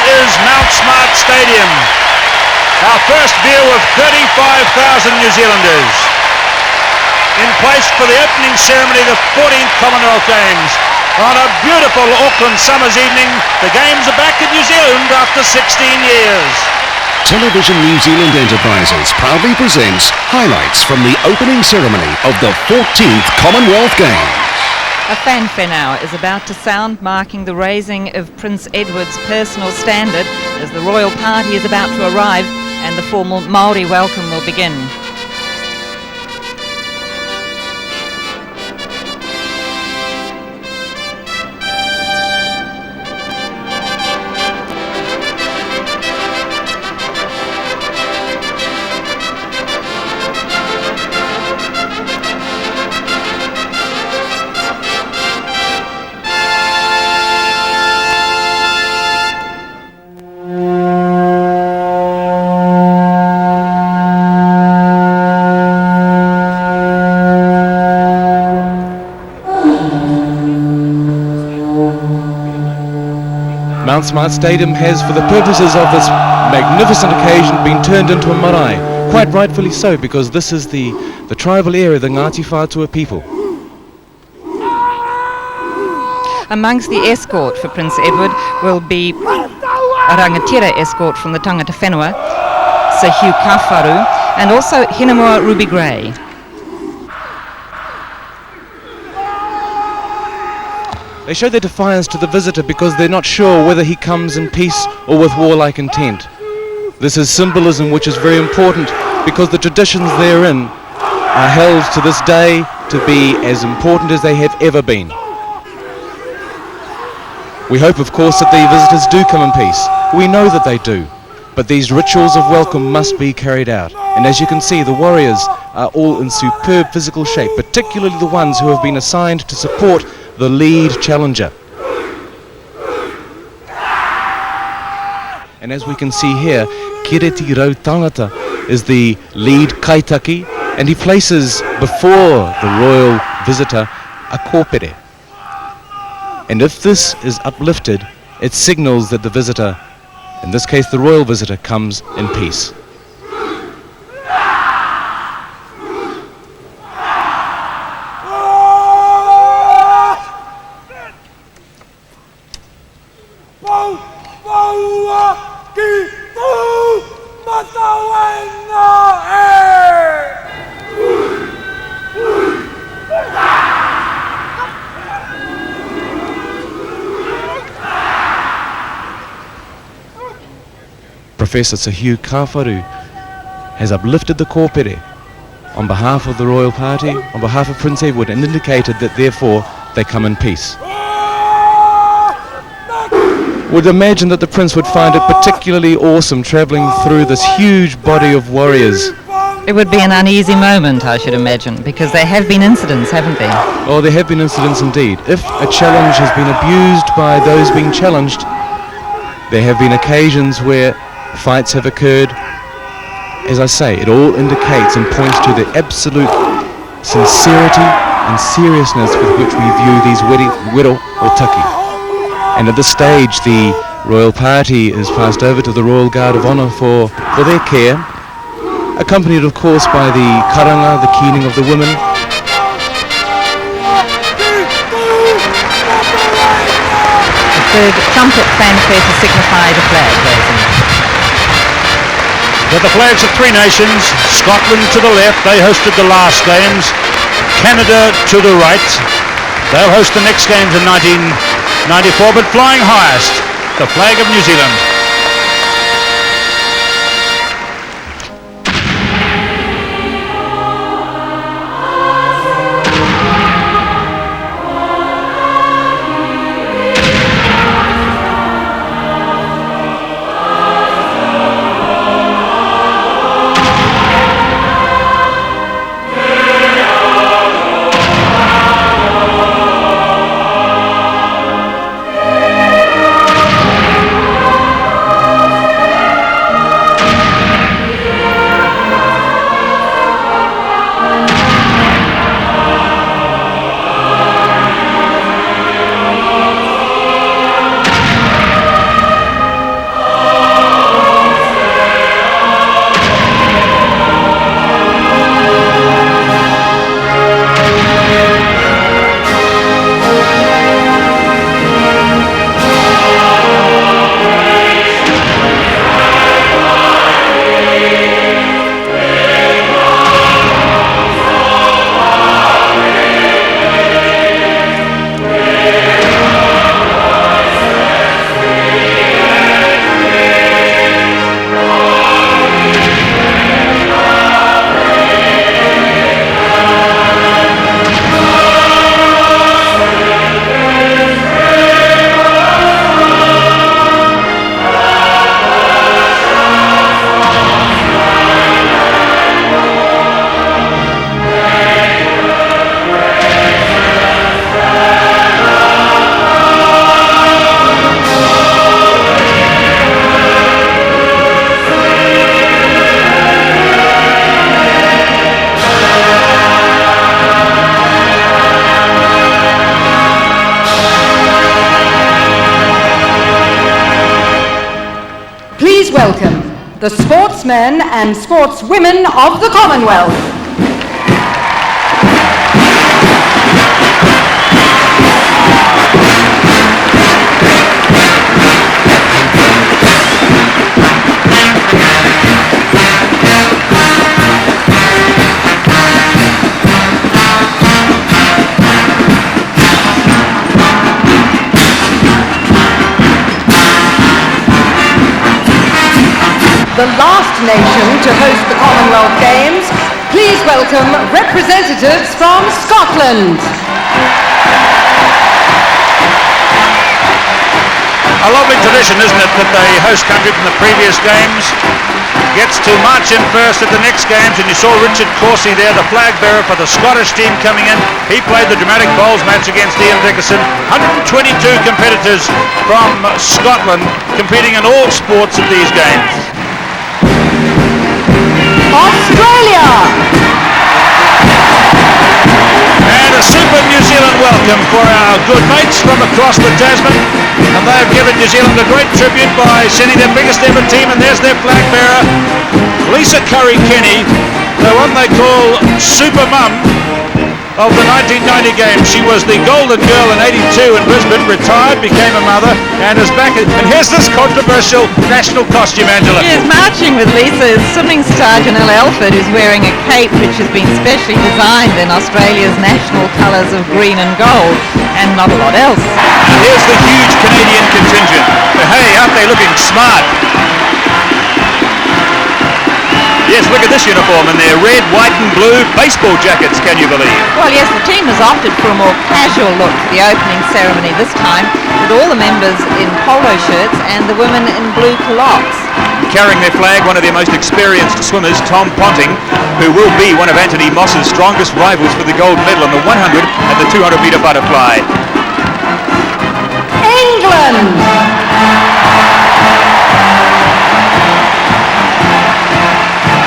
is Mount Smart Stadium. Our first view of 35,000 New Zealanders in place for the opening ceremony of the 14th Commonwealth Games. On a beautiful Auckland summer's evening, the Games are back in New Zealand after 16 years. Television New Zealand Enterprises proudly presents highlights from the opening ceremony of the 14th Commonwealth Games. A fanfare now is about to sound, marking the raising of Prince Edward's personal standard as the royal party is about to arrive and the formal Māori welcome will begin. Mount Smart Stadium has, for the purposes of this magnificent occasion, been turned into a marae. Quite rightfully so, because this is the tribal area, the Ngāti Whātua people. Amongst the escort for Prince Edward will be a rangatira escort from the Tangata Whenua, Sir Hugh Kafaru, and also Hinamua Ruby Gray. They show their defiance to the visitor because they're not sure whether he comes in peace or with warlike intent. This is symbolism which is very important because the traditions therein are held to this day to be as important as they have ever been. We hope, of course, that the visitors do come in peace. We know that they do. But these rituals of welcome must be carried out. And as you can see, the warriors are all in superb physical shape, particularly the ones who have been assigned to support the lead challenger. And as we can see here, Kireti Rau Tangata is the lead kaitaki, and he places before the royal visitor a kōpere. And if this is uplifted, it signals that the visitor, in this case the royal visitor, comes in peace. Professor Sir Hugh Kafaru has uplifted the kōpere on behalf of the royal party, on behalf of Prince Edward, and indicated that therefore they come in peace. Would imagine that the prince would find it particularly awesome travelling through this huge body of warriors. It would be an uneasy moment, I should imagine, because there have been incidents, haven't there? Oh, there have been incidents indeed. If a challenge has been abused by those being challenged, there have been occasions where fights have occurred. As I say, it all indicates and points to the absolute sincerity and seriousness with which we view these wero or taki. And at this stage, the royal party is passed over to the Royal Guard of Honour for their care, accompanied of course by the karanga, the keening of the women. The third trumpet fanfare to signify the flag raising. With the flags of three nations, Scotland to the left, they hosted the last games. Canada to the right, they'll host the next games in 1994, but flying highest, the flag of New Zealand. Please welcome the sportsmen and sportswomen of the Commonwealth. The last nation to host the Commonwealth Games, please welcome representatives from Scotland. A lovely tradition, isn't it, that the host country from the previous games gets to march in first at the next games, and you saw Richard Corsie there, the flag bearer for the Scottish team coming in. He played the dramatic bowls match against Ian Dickerson. 122 competitors from Scotland competing in all sports at these games. Australia! And a super New Zealand welcome for our good mates from across the Tasman, and they have given New Zealand a great tribute by sending their biggest ever team, and there's their flag bearer, Lisa Curry-Kenny, the one they call Super Mum of the 1990 games. She was the golden girl in 82 in Brisbane, retired, became a mother, and is back. And here's this controversial national costume, Angela. She is marching with Lisa, swimming star Janelle Elford, who's wearing a cape which has been specially designed in Australia's national colours of green and gold, and not a lot else. And here's the huge Canadian contingent. Hey, aren't they looking smart? Yes, look at this uniform in their red, white and blue baseball jackets, can you believe? Well, yes, the team has opted for a more casual look for the opening ceremony this time, with all the members in polo shirts and the women in blue culottes. Carrying their flag, one of their most experienced swimmers, Tom Ponting, who will be one of Anthony Moss's strongest rivals for the gold medal in the 100 and the 200 metre butterfly. England!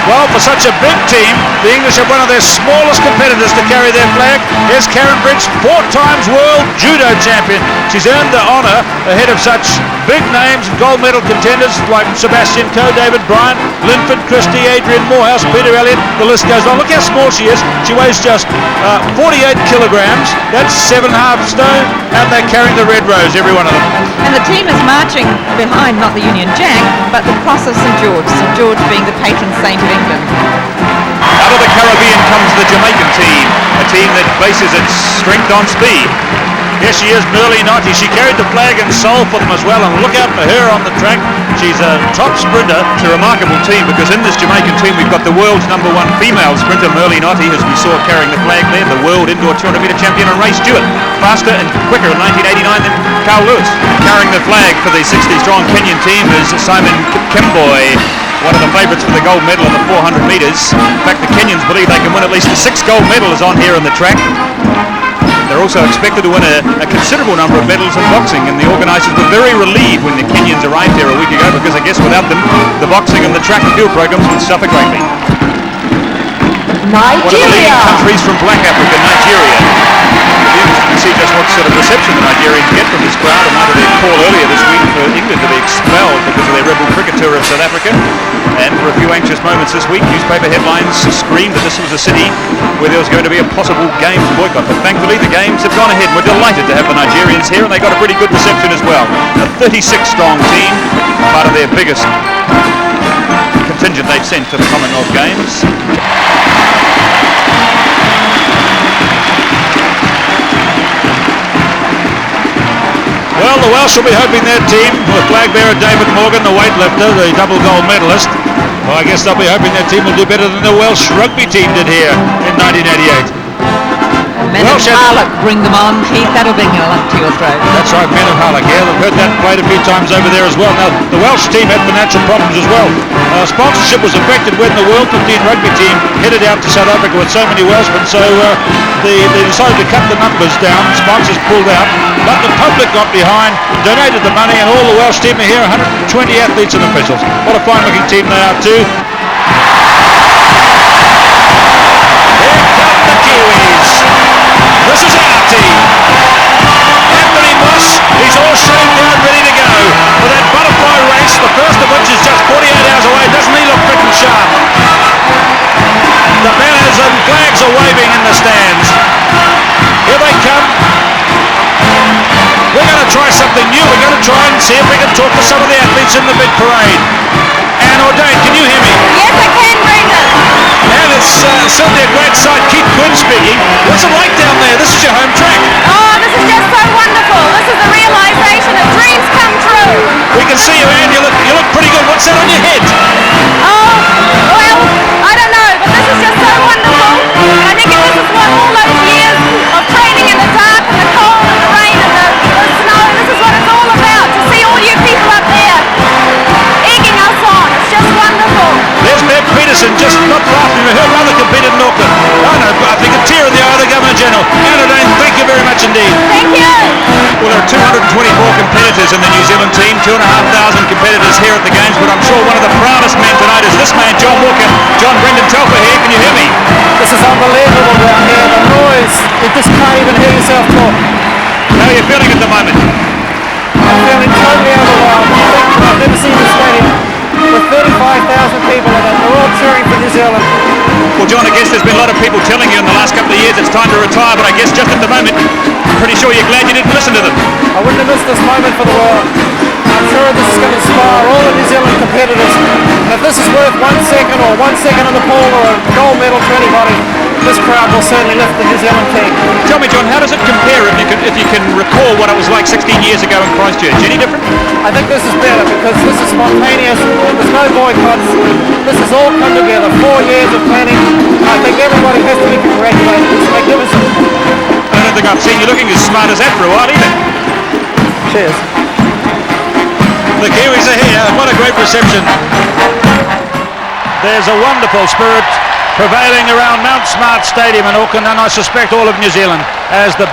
Well, for such a big team, the English have one of their smallest competitors to carry their flag. Here's Karen Bridge, 4 times world judo champion. She's earned the honour ahead of such big names and gold medal contenders like Sebastian Coe, David Bryant, Linford Christie, Adrian Morehouse, Peter Elliott. The list goes on. Look how small she is. She weighs just 48 kilograms. That's 7.5 stone, and they're carrying the red rose, every one of them. And the team is marching behind not the Union Jack, but the Cross of St George being the patron saint of England. Out of the Caribbean comes the Jamaican team, a team that bases its strength on speed. Here she is, Merle Notty. She carried the flag and soul for them as well, and look out for her on the track. She's a top sprinter. It's a remarkable team, because in this Jamaican team we've got the world's #1 female sprinter, Merle Notty, as we saw carrying the flag there, the world indoor 200 metre champion, and Ray Stewart, faster and quicker in 1989 than Carl Lewis. Carrying the flag for the 60-strong Kenyan team is Simon Kemboy, one of the favourites for the gold medal in the 400 metres. In fact, the Kenyans believe they can win at least 6 gold medals on here on the track. They're also expected to win a considerable number of medals in boxing, and the organisers were very relieved when the Kenyans arrived here a week ago, because I guess without them, the boxing and the track and field programs would suffer greatly. Nigeria! One of the leading countries from Black Africa, Nigeria. It'll be interesting to see just what sort of reception the Nigerians get from this crowd, and under their call earlier this week for England to be expelled because of their rebel cricket tour of South Africa. And for a few anxious moments this week, newspaper headlines screamed that this was a city where there was going to be a possible games boycott. But thankfully the games have gone ahead. We're delighted to have the Nigerians here, and they got a pretty good reception as well. A 36-strong team, part of their biggest contingent they've sent to the Commonwealth Games. Well, the Welsh will be hoping their team, with flag bearer David Morgan, the weightlifter, the double gold medalist, well, I guess they'll be hoping their team will do better than the Welsh rugby team did here in 1988. Men of Harlock, bring them on, Keith. That'll bring a lump to your throat. That's right, Men of Harlock. Yeah, they've heard that played a few times over there as well. Now, the Welsh team had financial problems as well. Sponsorship was affected when the World 15 rugby team headed out to South Africa with so many Welshmen, so they decided to cut the numbers down. Sponsors pulled out, but the public got behind, donated the money, and all the Welsh team are here, 120 athletes and officials. What a fine-looking team they are too. This is our team. Anthony Moss, he's all shaved down, ready to go for that butterfly race, the first of which is see if we can talk to some of the athletes in the big parade. Anne Ordain, can you hear me? Yes, I can, Brendan. And it's certainly a great sight. Keith Quinn speaking. What's it like down there? This is your home track. Oh, this is just so wonderful. This is the realisation of dreams come true. We can see you, Anne. You look pretty good. What's that on your head? Oh, well, I don't know, but this is just so wonderful. And I think this is what all those years of training in the dark and the cold and the rain and the snow, this is what it's all about. To see all you people up there egging us on. It's just wonderful. There's Bev Peterson just not far from her brother competed in Auckland. Oh no, I think a tear in the eye of the Governor General. Anne Ordain, thank you very much indeed. Thank you. Well, there are 224 competitors in the New Zealand team, 2,500 competitors here at the Games, but I'm sure one of the proudest men tonight is this man, John Walker. John, Brendan Telfer here, can you hear me? This is unbelievable down here. The noise, you just can't even hear yourself talk. How are you feeling at the moment? I'm feeling totally overwhelmed. I've never seen this stadium with 35,000 people in it. They're all cheering for New Zealand. Well, John, I guess there's been a lot of people telling you in the last couple of years it's time to retire, but I guess just at the moment, I'm pretty sure you're glad you didn't listen to them. I wouldn't have missed this moment for the world. I'm sure this is going to inspire all the New Zealand competitors. And if this is worth 1 second or 1 second in the pool or a gold medal to anybody, this crowd will certainly lift the New Zealand team. Tell me, John, how does it compare if you can recall what it was like 16 years ago in Christchurch? Any different? I think this is better because this is spontaneous. There's no boycotts. This has all come together. 4 years of planning. I think everybody has to be congratulated. It's magnificent. I don't think I've seen you looking as smart as that for a while either. Cheers. The Kiwis are here. What a great reception. There's a wonderful spirit prevailing around Mount Smart Stadium in Auckland, and I suspect all of New Zealand, as the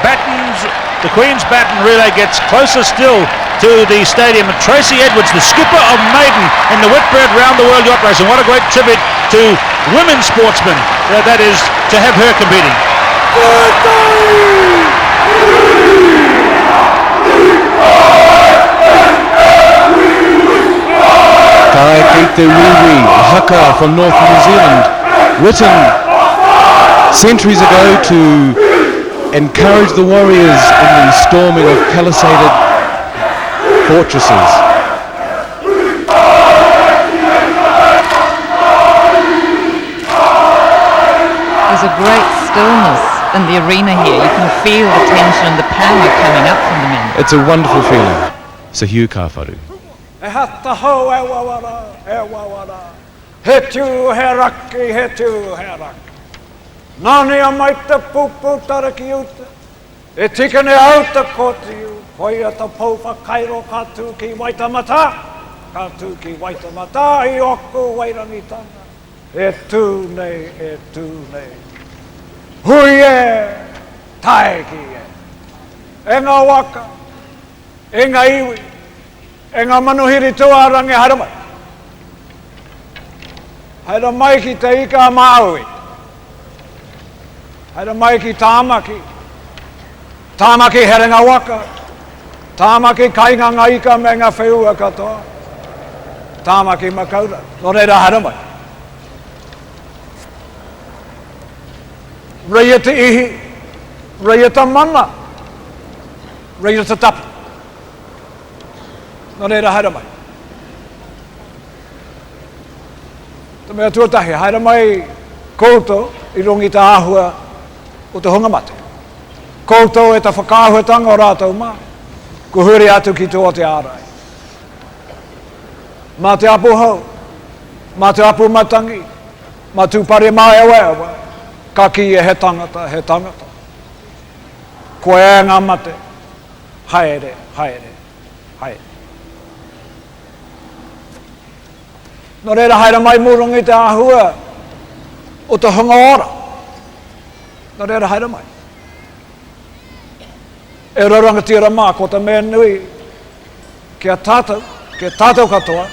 Queen's Baton relay gets closer still to the stadium. And Tracy Edwards, the skipper of Maiden in the Whitbread Round the World Yacht Race, and what a great tribute to women sportsmen that is to have her competing. Kai Keite Wiwi, haka from North New Zealand, written centuries ago to encourage the warriors in the storming of palisaded fortresses. There's a great stillness in the arena here. You can feel the tension and the power coming up from the men. It's a wonderful feeling. So Hugh Kafaru. E hata ho e wawara, he tu he raki. Nani a mai te pupu taraki uta, e tikane au te koti u, hoi a ta pou whakairo katu ki waitamata, i oku wairanitanga, e tu nei, hui e, taeki e ngā waka, e ngā iwi, e ngā manuhiri tuarangi haramai. Haira mai ki te ika māui. Haira mai ki tāmaki. Tāmaki here ngā waka. Tāmaki kainga ngā ika me ngā whiua katoa. Tāmaki makaura. Nō reira haramai. Reia te ihi. Reia te mana. Reia te tapu. Nō reira haere mai. Te mea tuatahi, haere mai koutou i rongi te āhua o te hunga mate. Koutou e te whakāhuatanga o rātou mā. Ko huri atu ki tō te ārai. Mā te apu hau, mā te apu matangi, mā tūpare mā ewa, ka ki e he tangata. Ko e ngā mate, haere. Nō reira haere mai murungi te āhua o te hunga ora. Nō reira haere mai. E raurangatira mā ko te mea nui kia tātou katoa,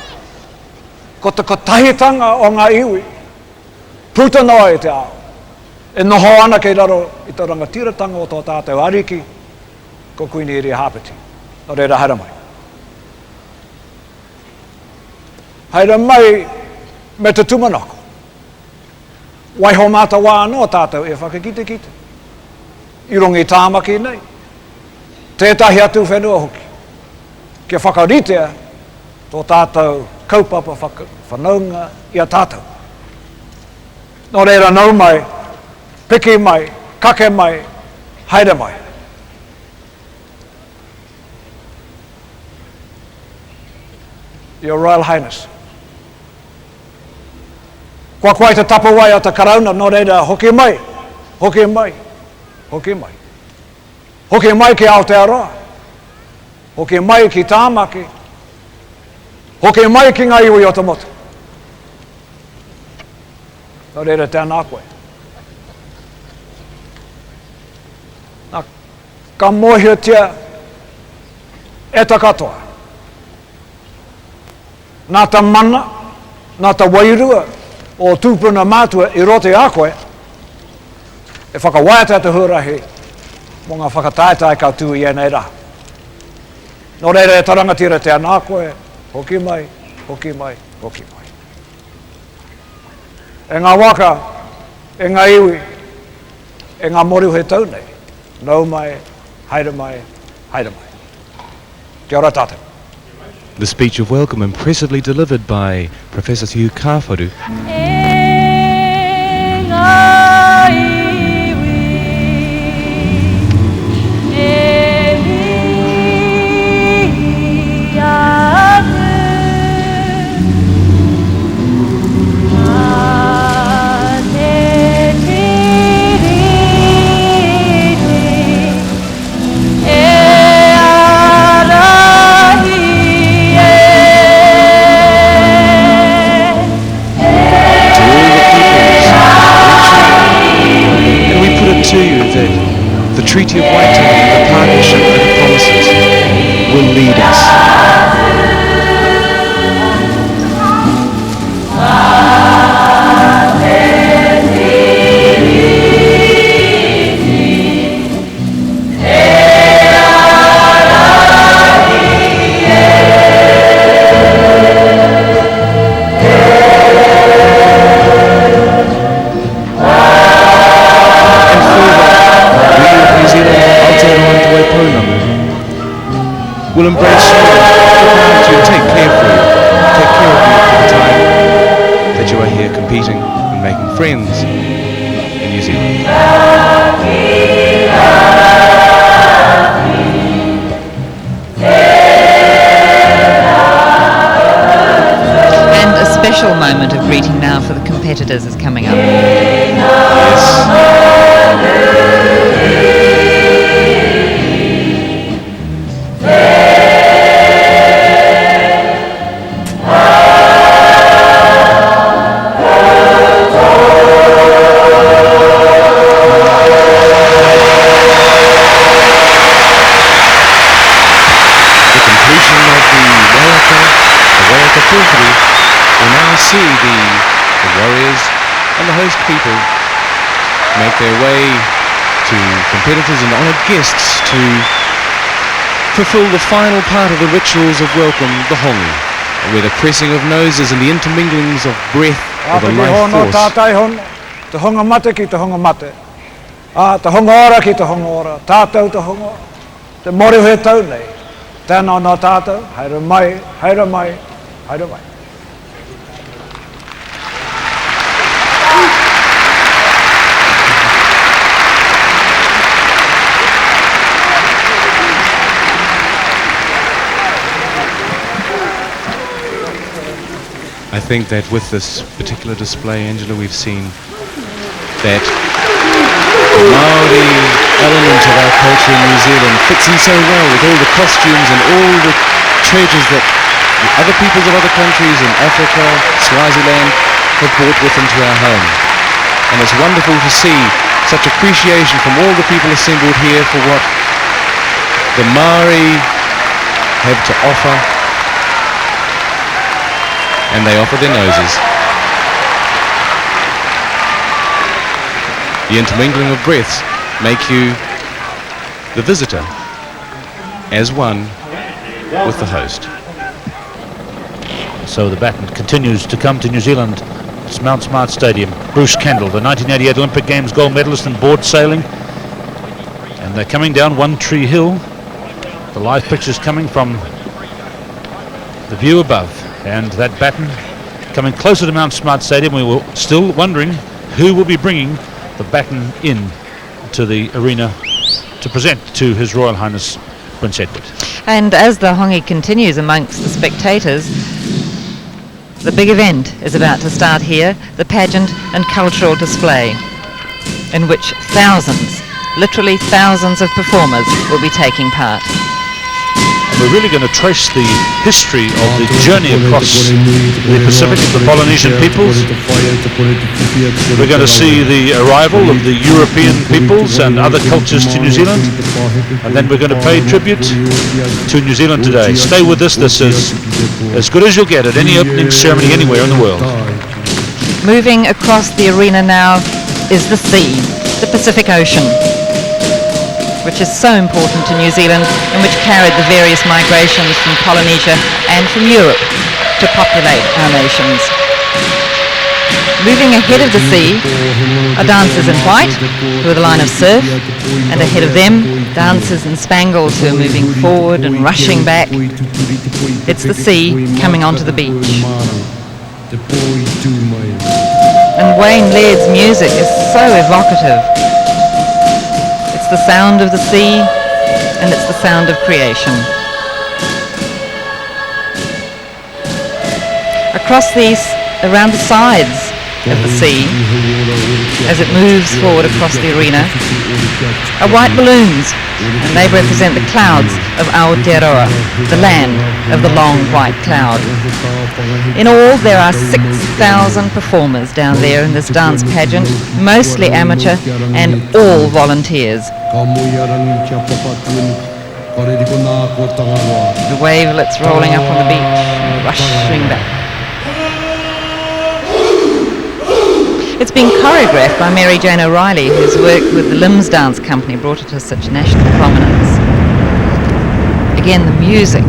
ko te katahitanga o ngā iwi, puta noa i te ao. E noho ana kei raro i te rangatiratanga o tō tātou ariki, ko kuini iri hapiti. Nō reira haere mai. Haere mai me te tumanako. Waiho māta wā anō tātou e whakakite. I rongi tāmaki nei. Tētahi atu whenua hoki. Kia whakaritea tō tātou kaupapa whanaunga i a tātou. Nō reira nau mai, piki mai, kake mai, haere mai. Your Royal Highness. Kua koe te tapawai a te karauna, nō reira hoki mai, hoki mai, hoki mai. Hoki mai ki Aotearoa, hoki mai ki Tāmaki, hoki mai ki ngā iwi o te motu. Nō reira tēnā koe. Nā ka mōhiatia e ta katoa. Nā ta mana, nā ta wairua o tūpuna mātua i rote a koe, e whakawaiata te hurahi mō ngā whakataetai kau i enei rā. Nō reira e tarangatira tēnā koe, hoki mai, hoki mai, hoki mai. E ngā waka, e ngā iwi, e ngā moriu he tau nei, nau mai, haere mai, haere mai. Kia ora tātou. The speech of welcome impressively delivered by Professor Hugh Kāwharu. The Treaty of Waitangi, the partnership that it promises, will lead us. Will embrace you to take care of you for the time that you are here competing and making friends in New Zealand. And a special moment of greeting now for the competitors is coming up. Yes. We'll now see the warriors and the host people make their way to competitors and honoured guests to fulfil the final part of the rituals of welcome, the hongi, where the pressing of noses and the interminglings of breath of the life force. Te honga mate ki te honga mate. Te honga ora ki te honga ora. Tātou te honga. Te mori he tau nei. Tēnā nā tātou. Haere mai, haere mai, haere mai. I think that with this particular display, Angela, we've seen that the Maori element of our culture in New Zealand fits in so well with all the costumes and all the churches that the other peoples of other countries in Africa, Swaziland, have brought with them to our home. And it's wonderful to see such appreciation from all the people assembled here for what the Maori have to offer. And they offer their noses. The intermingling of breaths make you the visitor as one with the host. So the baton continues to come to New Zealand. It's Mount Smart Stadium. Bruce Kendall, the 1988 Olympic Games gold medalist in board sailing. And they're coming down One Tree Hill. The live pictures coming from the view above, and that baton coming closer to Mount Smart Stadium. We were still wondering who will be bringing the baton in to the arena to present to His Royal Highness Prince Edward. And as the hongi continues amongst the spectators, the big event is about to start here, the pageant and cultural display, in which thousands, literally thousands of performers will be taking part. We're really going to trace the history of the journey across the Pacific of the Polynesian peoples. We're going to see the arrival of the European peoples and other cultures to New Zealand, and then we're going to pay tribute to New Zealand today. Stay with us. This is as good as you'll get at any opening ceremony anywhere in the world. Moving across the arena now is the sea, the Pacific Ocean, which is so important to New Zealand and which carried the various migrations from Polynesia and from Europe to populate our nations. Moving ahead of the sea are dancers in white with a line of surf, and ahead of them dancers in spangles who are moving forward and rushing back. It's the sea coming onto the beach. And Wayne Laird's music is so evocative. It's the sound of the sea, and it's the sound of creation. Around the sides of the sea, as it moves forward across the arena, are white balloons, and they represent the clouds of Aotearoa, the land of the long white cloud. In all, there are 6,000 performers down there in this dance pageant, mostly amateur and all volunteers. The wavelets rolling up on the beach, rushing back. It's been choreographed by Mary Jane O'Reilly, whose work with the Limbs Dance Company brought it to such national prominence. Again, the music.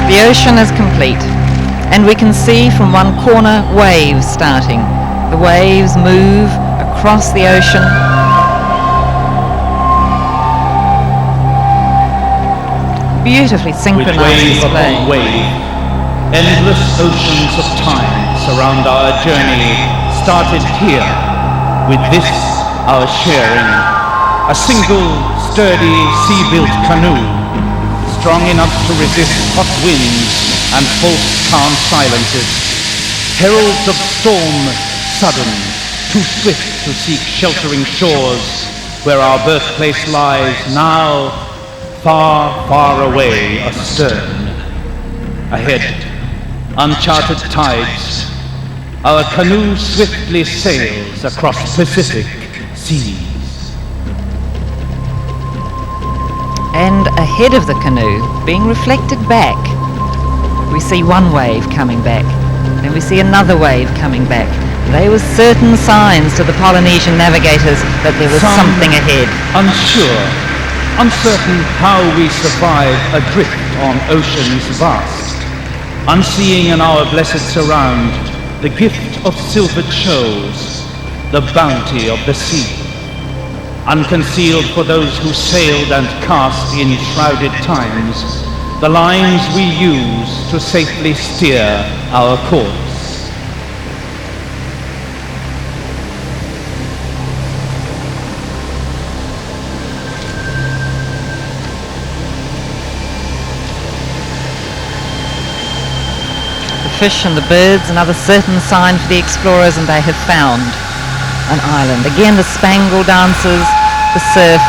The ocean is complete, and we can see from one corner waves starting. The waves move across the ocean. Beautifully synchronized display. With wave, endless oceans of time surround our journey, started here, with this our sharing. A single, sturdy, sea-built canoe, strong enough to resist hot winds and false calm silences. Heralds of storm, sudden, too swift to seek sheltering shores, where our birthplace lies now, far, far away astern. Ahead, uncharted tides, our canoe swiftly sails across Pacific seas. And ahead of the canoe, being reflected back, we see one wave coming back, then we see another wave coming back. They were certain signs to the Polynesian navigators that there was something ahead. Unsure, uncertain how we survive adrift on oceans vast, unseeing in our blessed surround the gift of silvered shoals, the bounty of the sea. Unconcealed for those who sailed and cast in shrouded times, the lines we use to safely steer our course. The fish and the birds, another certain sign for the explorers, and they have found an island. Again, the spangle dancers, the surf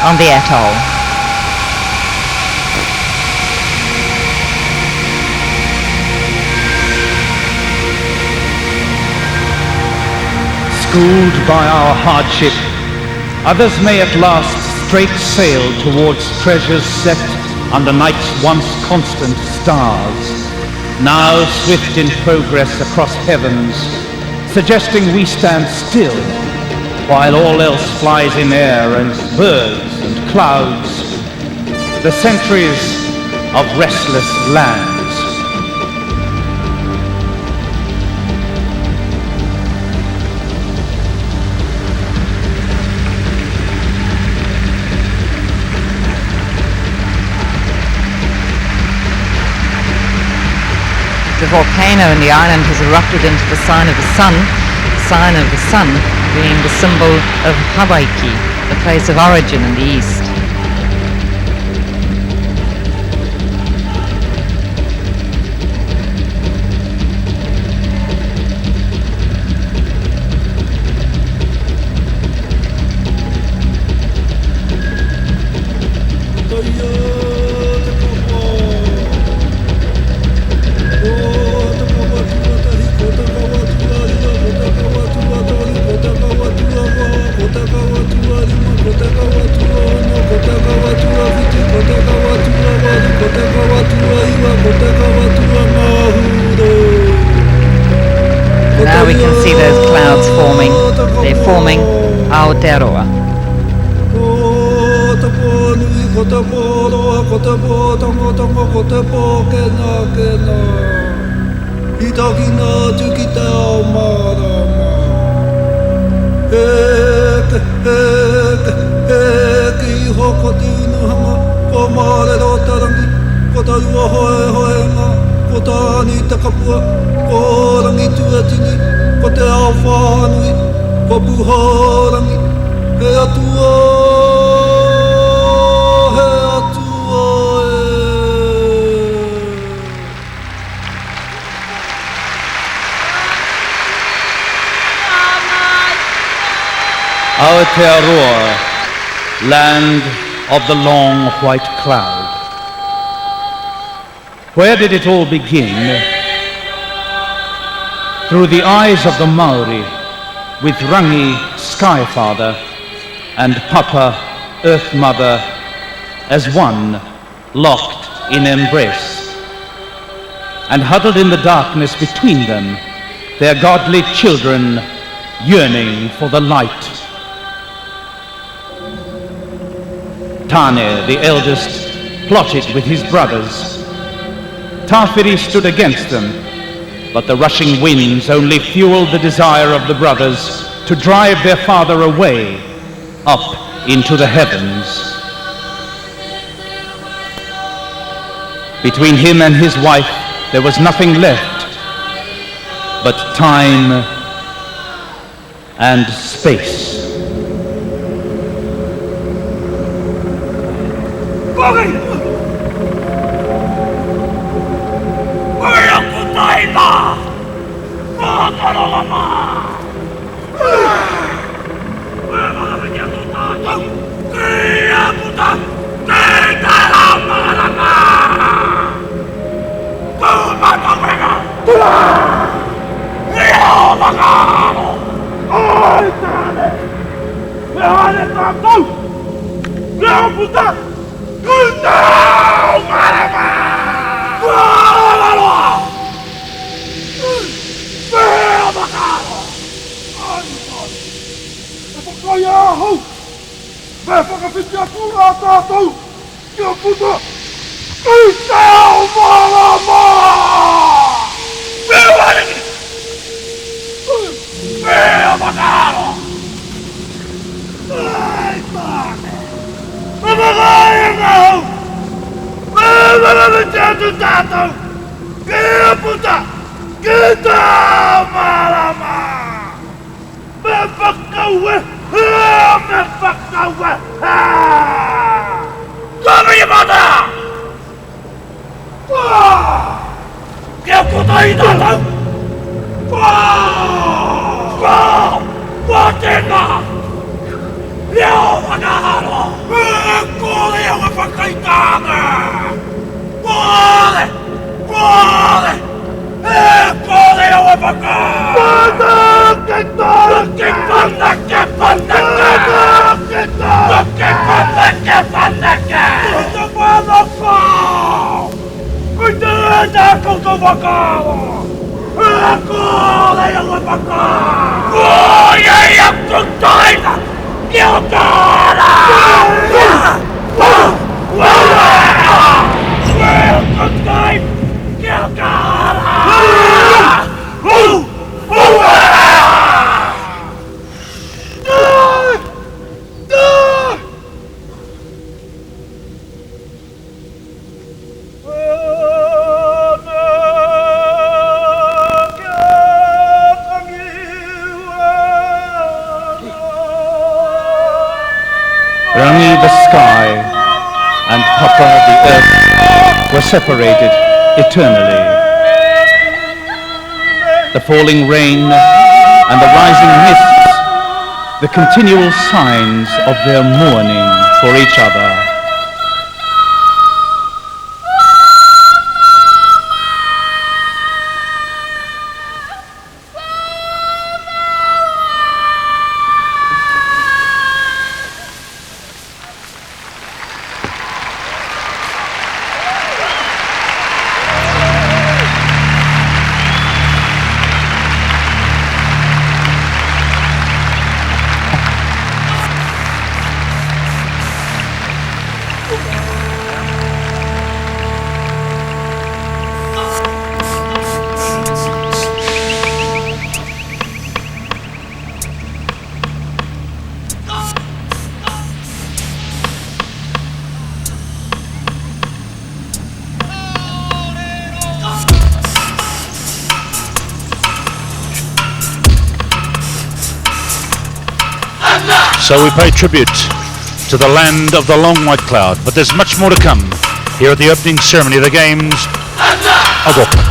on the atoll. Schooled by our hardship, others may at last straight sail towards treasures set under night's once constant stars, now swift in progress across heavens, suggesting we stand still while all else flies in air and birds and clouds, the centuries of restless lands. The volcano in the island has erupted into the sign of the sun being the symbol of Hawaii, the place of origin in the east. Now we can see those clouds forming. They're forming Aotearoa. Aotearoa, land of the long white cloud. Where did it all begin? Through the eyes of the Maori, with Rangi, Sky Father, and Papa, Earth Mother, as one, locked in embrace. And huddled in the darkness between them, their godly children yearning for the light. Tane, the eldest, plotted with his brothers. Tawhiri stood against them, but the rushing winds only fueled the desire of the brothers to drive their father away, up into the heavens. Between him and his wife, there was nothing left but time and space. Looking for Rangi the sky and Papa the earth were separated eternally. The falling rain and the rising mists, the continual signs of their mourning for each other. So we pay tribute to the land of the long white cloud, but there's much more to come here at the opening ceremony of the Games of Auckland.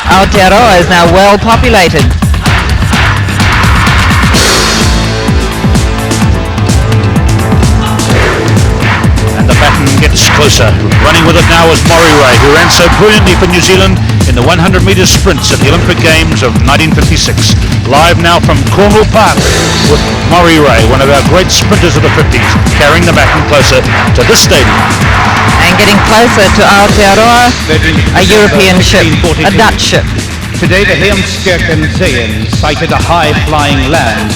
Aotearoa is now well populated. Gets closer. Running with it now is Maury Ray, who ran so brilliantly for New Zealand in the 100 metre sprints at the Olympic Games of 1956. Live now from Cornwall Park with Maury Ray, one of our great sprinters of the 50s, carrying the baton closer to this stadium. And getting closer to Aotearoa, a European ship, a Dutch ship. Today the Heemskerken Zeeën sighted a high-flying land.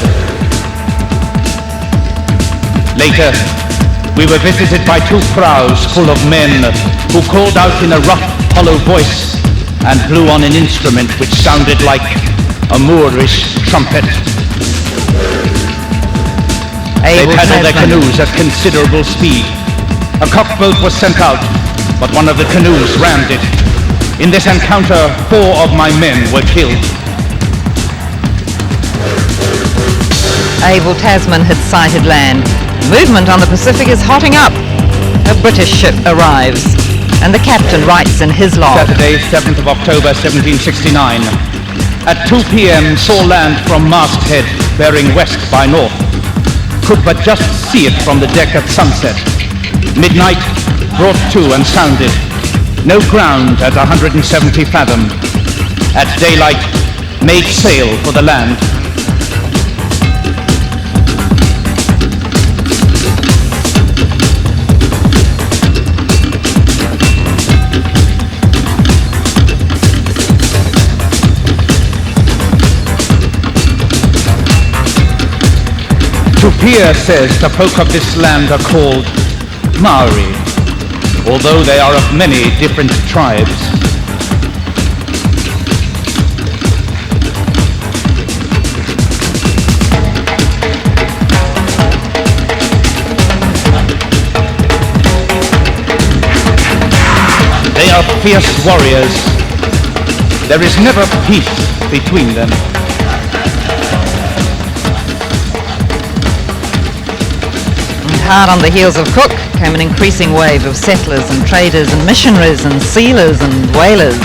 Later, we were visited by two prows full of men who called out in a rough, hollow voice and blew on an instrument which sounded like a Moorish trumpet. They paddled their canoes at considerable speed. A cockboat was sent out, but one of the canoes rammed it. In this encounter, 4 of my men were killed. Abel Tasman had sighted land. Movement on the Pacific is hotting up. A British ship arrives, and the captain writes in his log. Saturday, 7th of October, 1769. At 2 p.m. saw land from masthead, bearing west by north. Could but just see it from the deck at sunset. Midnight, brought to and sounded. No ground at 170 fathom. At daylight, made sail for the land. Tupia says the folk of this land are called Maori, although they are of many different tribes. They are fierce warriors. There is never peace between them. Hard on the heels of Cook came an increasing wave of settlers and traders and missionaries and sealers and whalers.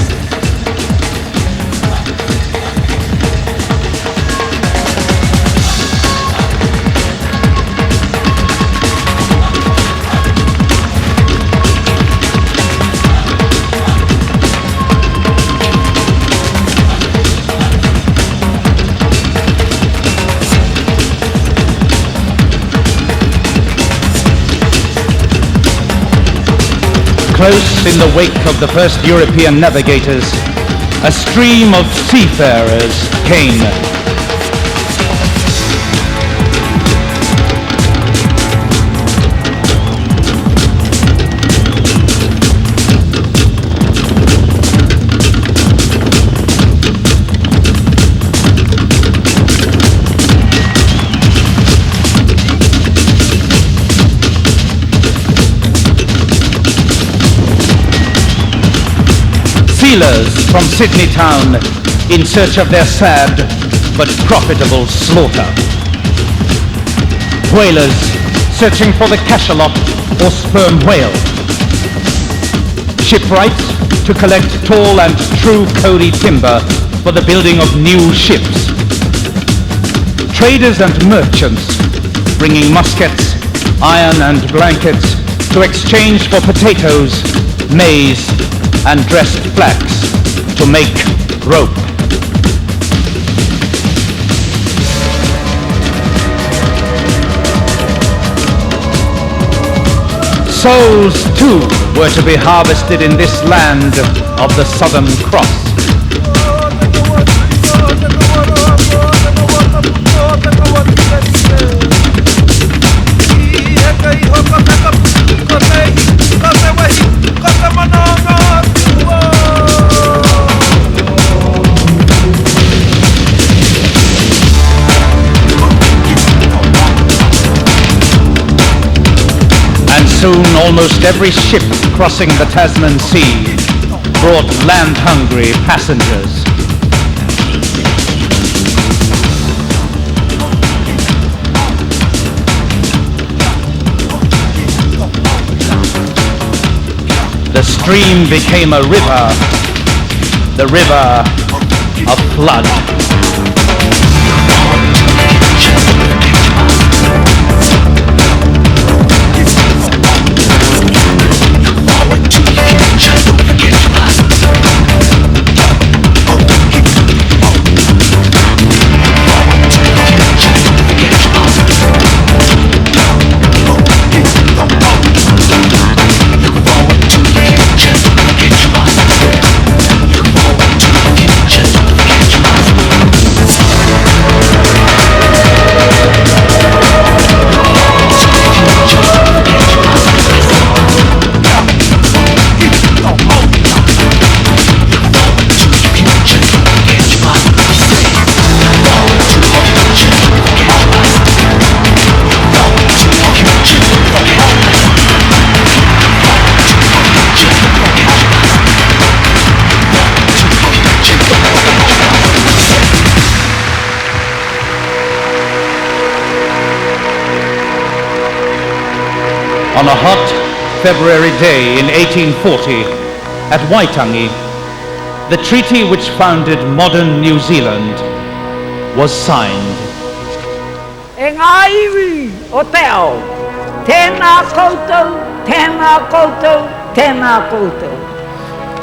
close in the wake of the first European navigators, a stream of seafarers came. Sealers from Sydney town in search of their sad but profitable slaughter. Whalers searching for the cachalot or sperm whale. Shipwrights to collect tall and true Cody timber for the building of new ships. Traders and merchants bringing muskets, iron and blankets to exchange for potatoes, maize, and dressed flax to make rope. Souls too were to be harvested in this land of the Southern Cross. Soon almost every ship crossing the Tasman Sea brought land-hungry passengers. The stream became a river, the river of flood. On a hot February day in 1840, at Waitangi, the treaty which founded modern New Zealand was signed. E ngā iwi o te ao, tēnā koutou, tēnā koutou, tēnā koutou.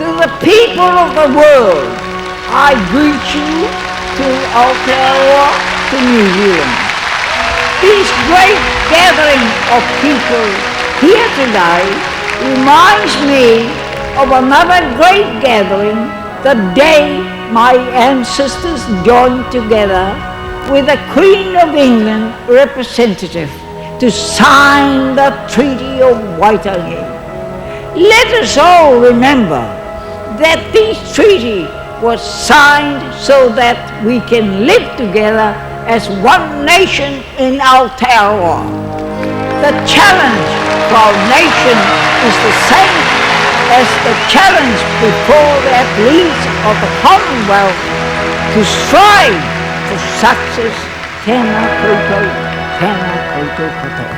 To the people of the world, I greet you to Aotearoa, to New Zealand. This great gathering of people here today reminds me of another great gathering the day my ancestors joined together with the Queen of England representative to sign the Treaty of Waitangi. Let us all remember that this treaty was signed so that we can live together as one nation in Aotearoa. The challenge for our nation is the same as the challenge before the athletes of the Commonwealth to strive for success. Tēnā koutou, tēnā koutou katoa.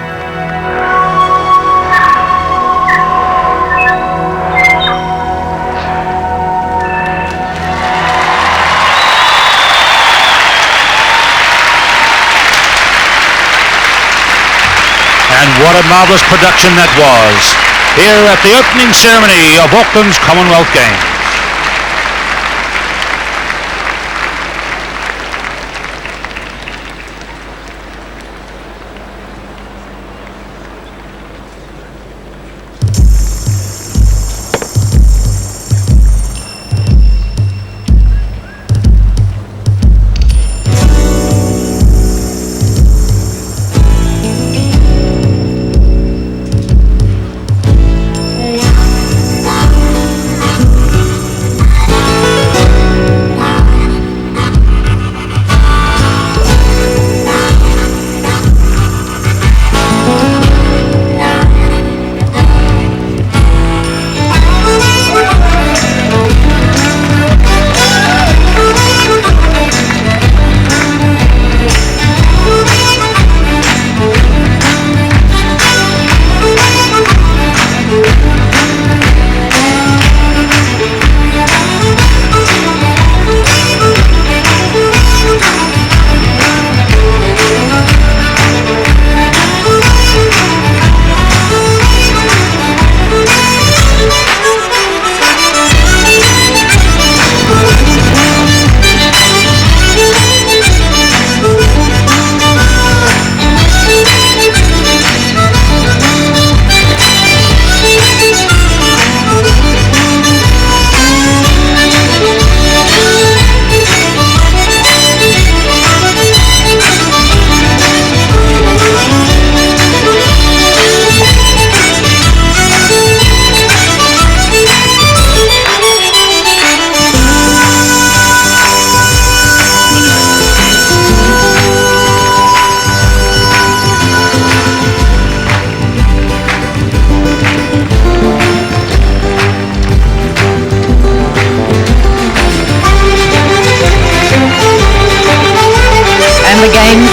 And what a marvellous production that was, here at the opening ceremony of Auckland's Commonwealth Games.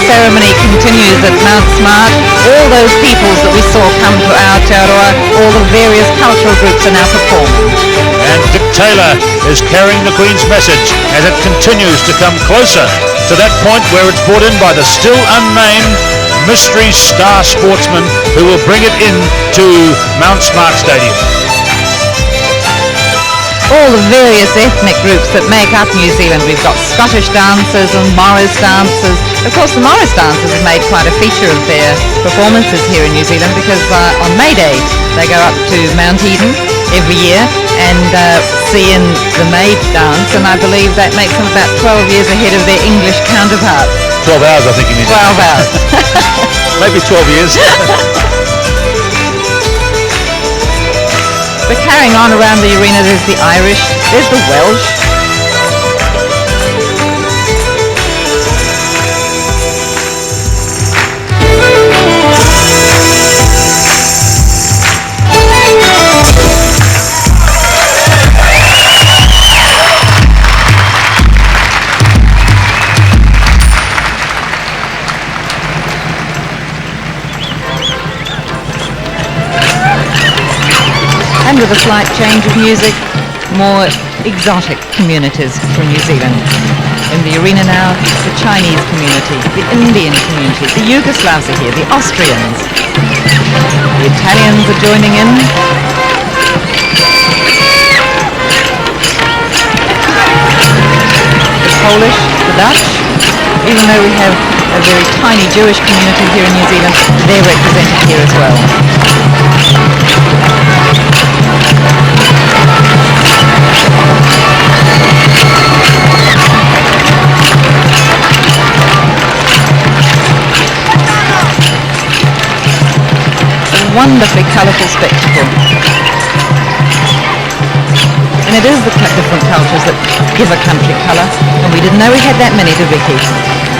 ceremony continues at Mount Smart. All those peoples that we saw come to Aotearoa, all the various cultural groups are now performing. And Dick Taylor is carrying the Queen's message as it continues to come closer to that point where it's brought in by the still unnamed mystery star sportsman who will bring it in to Mount Smart Stadium. All the various ethnic groups that make up New Zealand. We've got Scottish dancers and Morris dancers. Of course, the Morris dancers have made quite a feature of their performances here in New Zealand because on May Day they go up to Mount Eden every year and see in the Maid dance, and I believe that makes them about 12 years ahead of their English counterparts. 12 hours, I think you mean. 12 hours. Maybe 12 years. But carrying on around the arena, there's the Irish, there's the Welsh. And with a slight change of music, more exotic communities from New Zealand. In the arena now, the Chinese community, the Indian community, the Yugoslavs are here, the Austrians. The Italians are joining in. The Polish, the Dutch. Even though we have a very tiny Jewish community here in New Zealand, they're represented here as well. A wonderfully colourful spectacle. And it is the different cultures that give a country colour, and we didn't know we had that many, did we, Keith?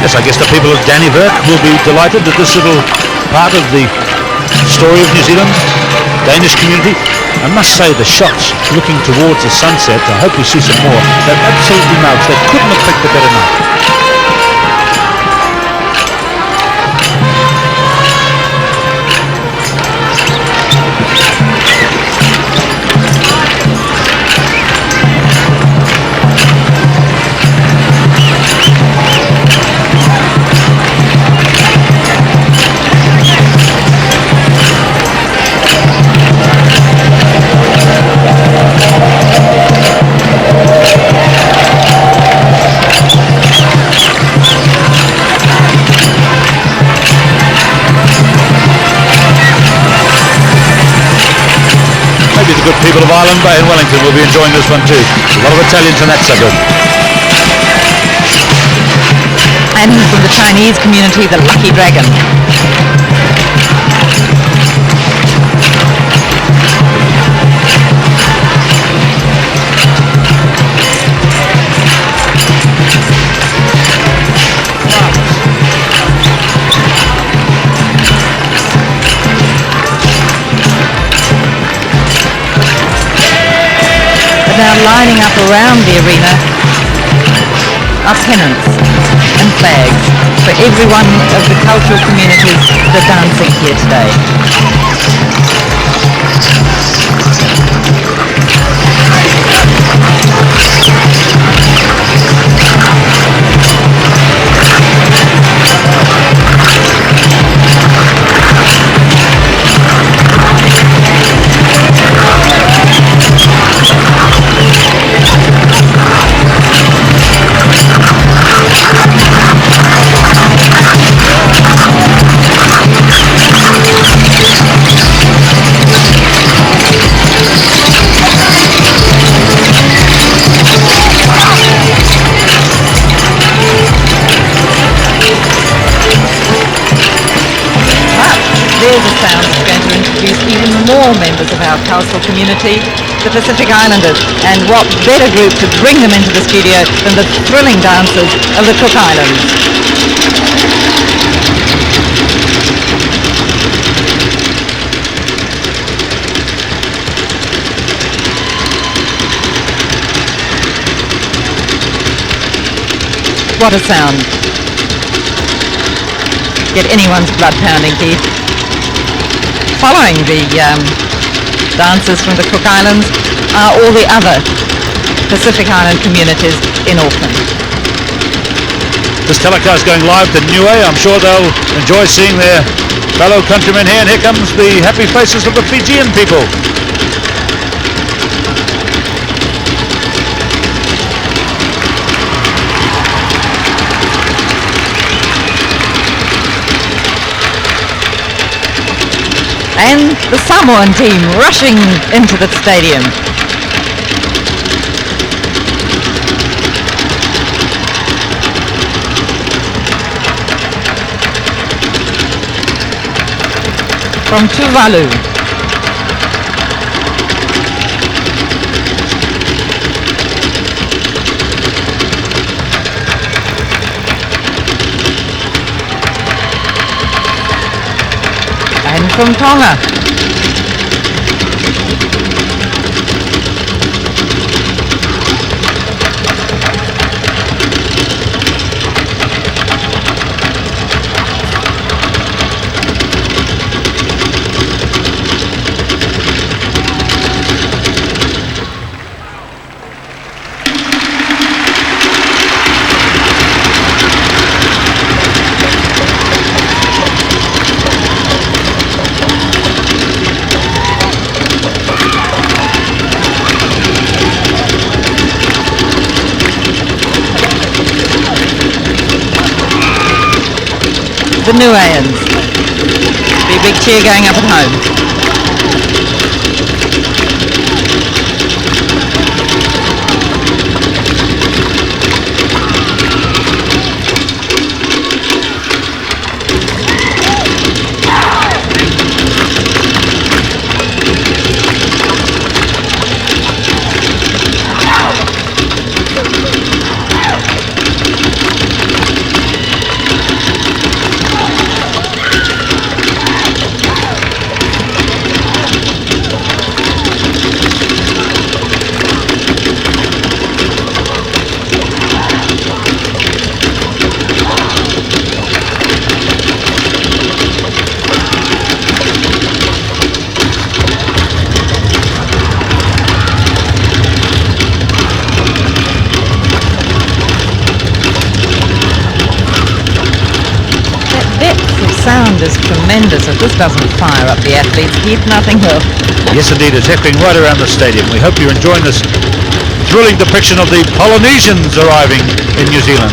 Yes, I guess the people of Endeavour will be delighted that this little part of the story of New Zealand, Danish community. I must say the shots looking towards the sunset, I hope we see some more, they're absolutely marvelous. They couldn't have picked a better night. Good people of Island Bay and Wellington will be enjoying this one too. A lot of Italians in that suburb. And from the Chinese community, the Lucky Dragon. Now lining up around the arena are pennants and flags for every one of the cultural communities that are dancing here today. There's a sound that's going to introduce even more members of our cultural community, the Pacific Islanders. And what better group to bring them into the studio than the thrilling dancers of the Cook Islands. What a sound. get anyone's blood pounding, Keith. Following the dancers from the Cook Islands are all the other Pacific Island communities in Auckland. This telecast going live to Niue. I'm sure they'll enjoy seeing their fellow countrymen here. And here comes the happy faces of the Fijian people. And the Samoan team rushing into the stadium. From Tuvalu. And from Tonga. The Niueans. Be a big cheer going up at home. Sound is tremendous. If this doesn't fire up the athletes, Keith, nothing will. Yes, indeed, it's echoing right around the stadium. We hope you're enjoying this thrilling depiction of the Polynesians arriving in New Zealand.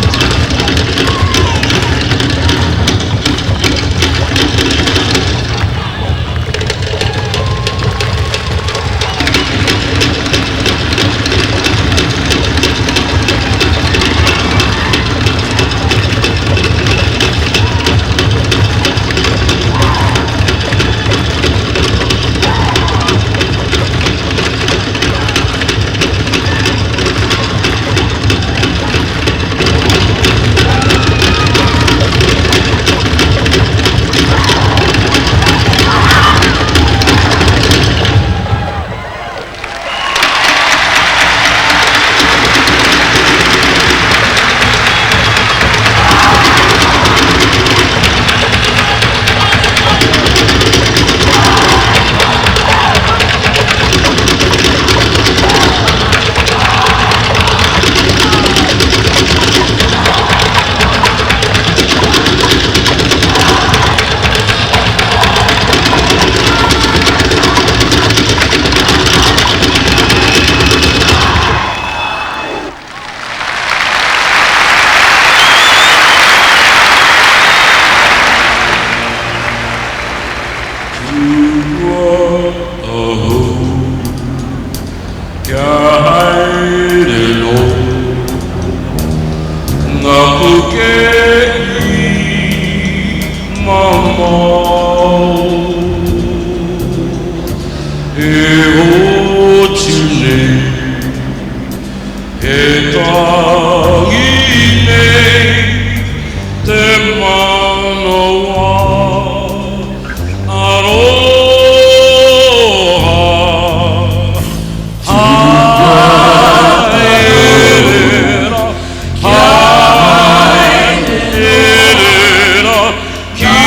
Ki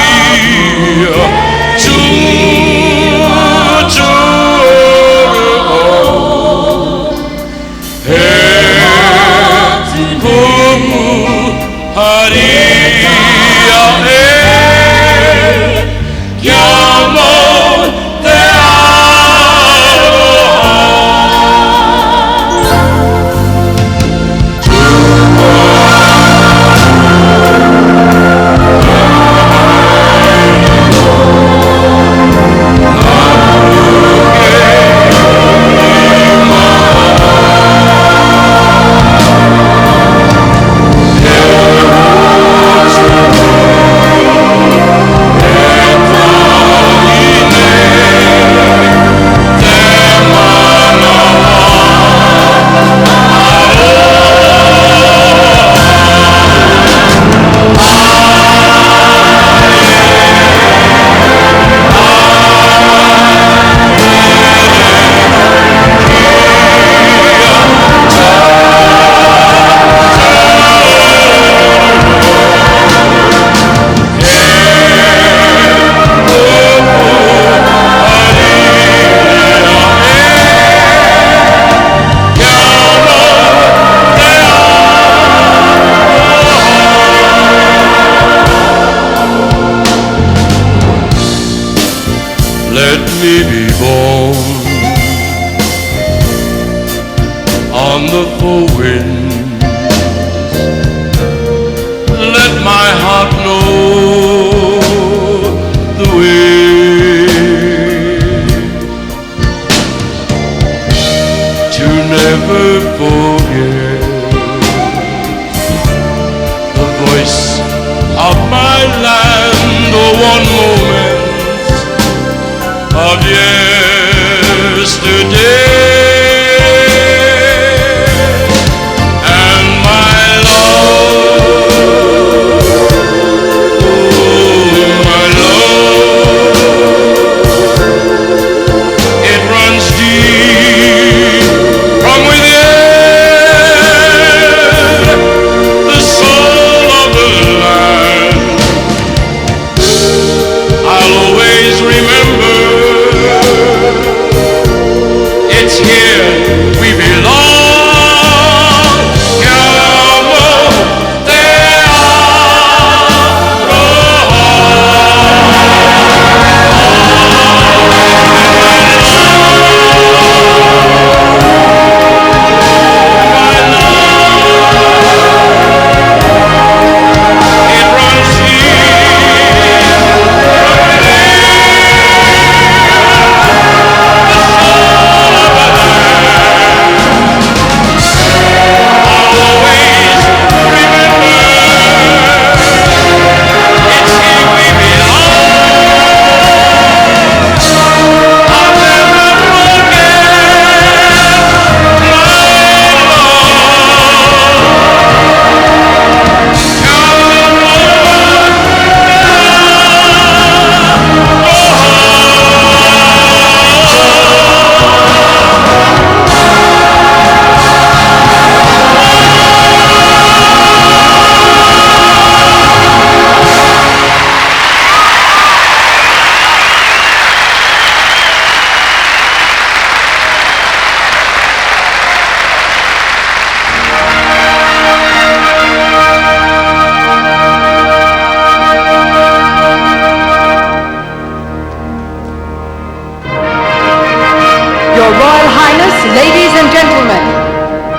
Ladies and gentlemen,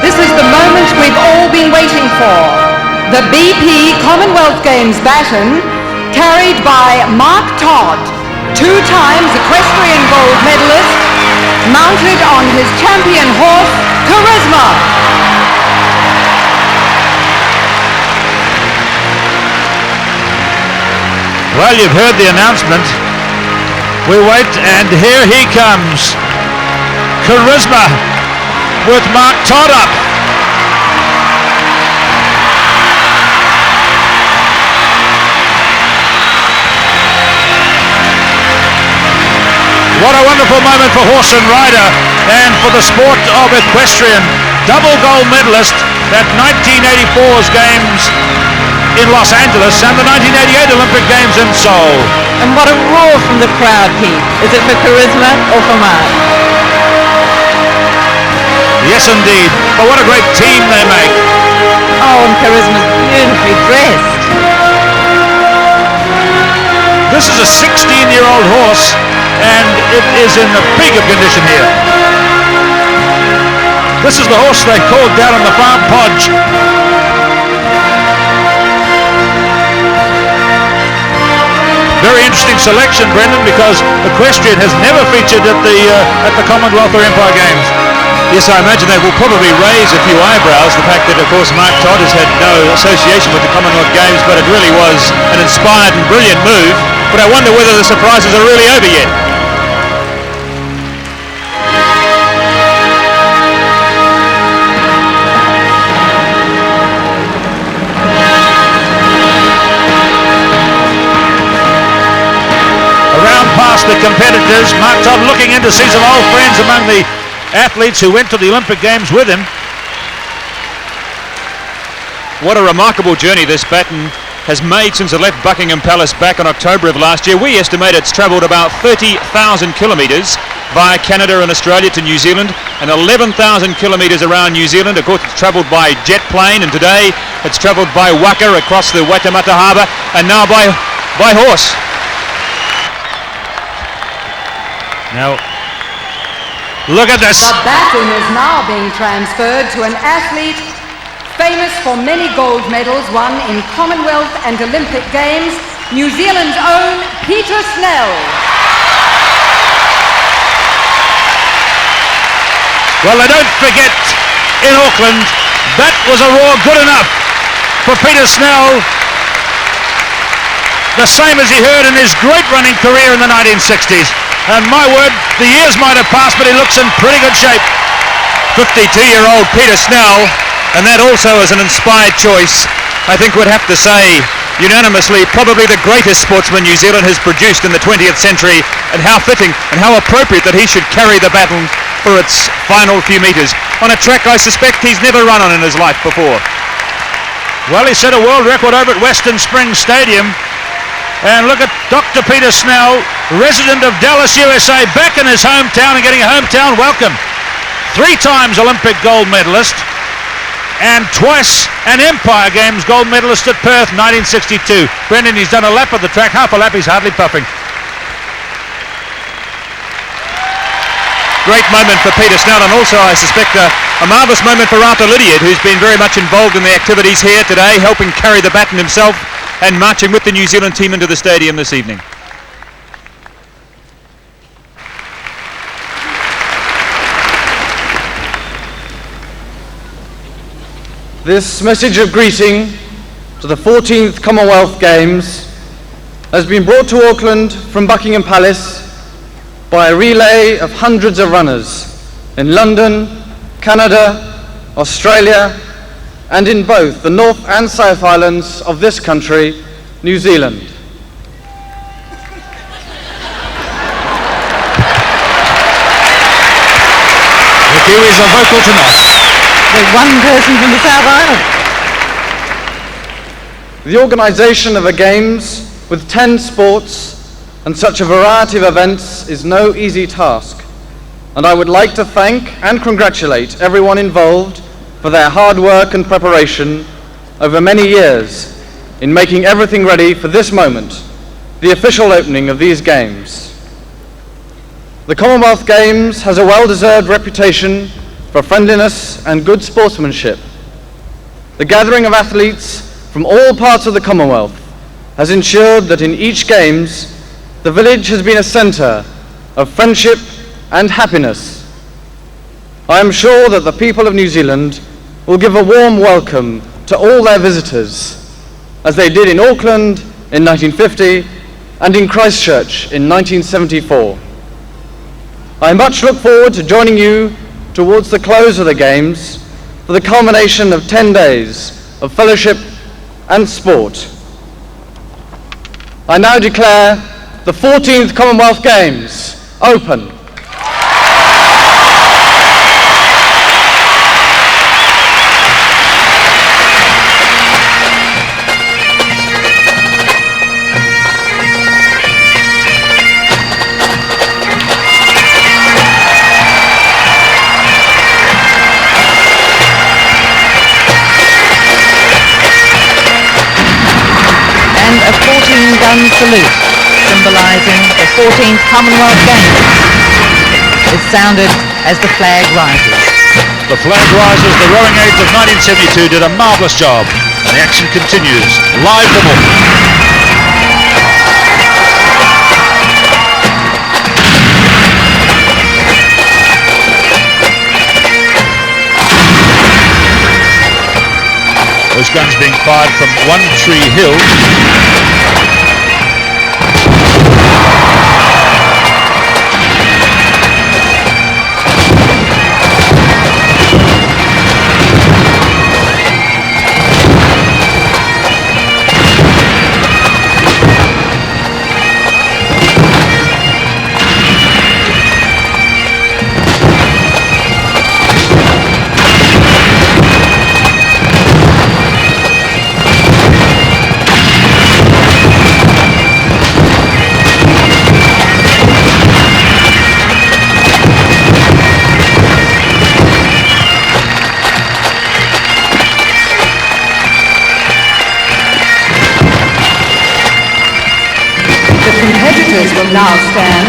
this is the moment we've all been waiting for. The BP Commonwealth Games baton, carried by Mark Todd, 2 times equestrian gold medalist, mounted on his champion horse, Charisma. Well, you've heard the announcement. We wait, and here he comes. Charisma with Mark Todd up. What a wonderful moment for horse and rider and for the sport of equestrian. Double gold medalist at 1984's Games in Los Angeles and the 1988 Olympic Games in Seoul. And what a roar from the crowd, Pete. Is it for Charisma or for Mark? Yes, indeed. But what a great team they make. Oh, and Charisma's beautifully dressed. This is a 16-year-old horse, and it is in the peak of condition here. This is the horse they called down on the farm podge. Very interesting selection, Brendan, because equestrian has never featured at the Commonwealth or Empire Games. Yes, I imagine that will probably raise a few eyebrows, the fact that, of course, Mark Todd has had no association with the Commonwealth Games, but it really was an inspired and brilliant move. But I wonder whether the surprises are really over yet. Around past the competitors, Mark Todd looking in to see some old friends among the athletes who went to the Olympic Games with him. What a remarkable journey this baton has made since it left Buckingham Palace back in October of last year. We estimate it's travelled about 30,000 kilometres via Canada and Australia to New Zealand, and 11,000 kilometres around New Zealand. Of course, it's travelled by jet plane, and today it's travelled by waka across the Waitemata Harbour, and now by horse. Now, look at this. The baton is now being transferred to an athlete famous for many gold medals won in Commonwealth and Olympic Games, New Zealand's own Peter Snell. Well, I don't forget, in Auckland, that was a roar good enough for Peter Snell, the same as he heard in his great running career in the 1960s. And my word, the years might have passed, but he looks in pretty good shape. 52-year-old Peter Snell, and that also is an inspired choice. I think we'd have to say unanimously probably the greatest sportsman New Zealand has produced in the 20th century, and how fitting and how appropriate that he should carry the baton for its final few metres on a track I suspect he's never run on in his life before. Well, he set a world record over at Western Springs Stadium. And look at Dr. Peter Snell, resident of Dallas, USA, back in his hometown and getting a hometown welcome. 3 times Olympic gold medalist and twice an Empire Games gold medalist at Perth 1962. Brendan, he's done a lap of the track, half a lap, he's hardly puffing. Great moment for Peter Snell, and also I suspect a marvellous moment for Arthur Lydiard, who's been very much involved in the activities here today, helping carry the baton himself and marching with the New Zealand team into the stadium this evening. This message of greeting to the 14th Commonwealth Games has been brought to Auckland from Buckingham Palace by a relay of hundreds of runners in London, Canada, Australia, and in both the North and South Islands of this country, New Zealand. The Kiwis are vocal tonight. There's one person from the South Island. The organisation of a Games with 10 sports and such a variety of events is no easy task, and I would like to thank and congratulate everyone involved for their hard work and preparation over many years in making everything ready for this moment, the official opening of these Games. The Commonwealth Games has a well-deserved reputation for friendliness and good sportsmanship. The gathering of athletes from all parts of the Commonwealth has ensured that in each Games, the village has been a centre of friendship and happiness. I am sure that the people of New Zealand will give a warm welcome to all their visitors, as they did in Auckland in 1950 and in Christchurch in 1974. I much look forward to joining you towards the close of the Games for the culmination of 10 days of fellowship and sport. I now declare the 14th Commonwealth Games open. A 14-gun salute, symbolising the 14th Commonwealth Games, is sounded as the flag rises. The flag rises. The rowing aids of 1972 did a marvellous job, and the action continues live from Auckland. Those guns being fired from One Tree Hill. Will now stand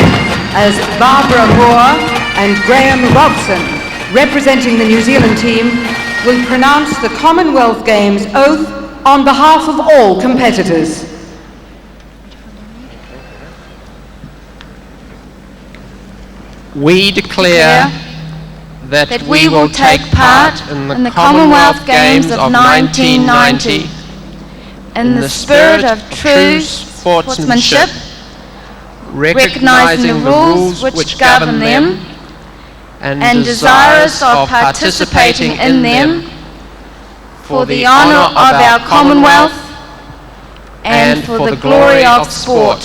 as Barbara Moore and Graham Robson, representing the New Zealand team, will pronounce the Commonwealth Games oath on behalf of all competitors. We declare that we will take part in the Commonwealth Games of 1990 in the spirit of true sportsmanship, recognizing the rules which govern them, and desirous of participating in them, for the honor of our Commonwealth and for the glory of sport.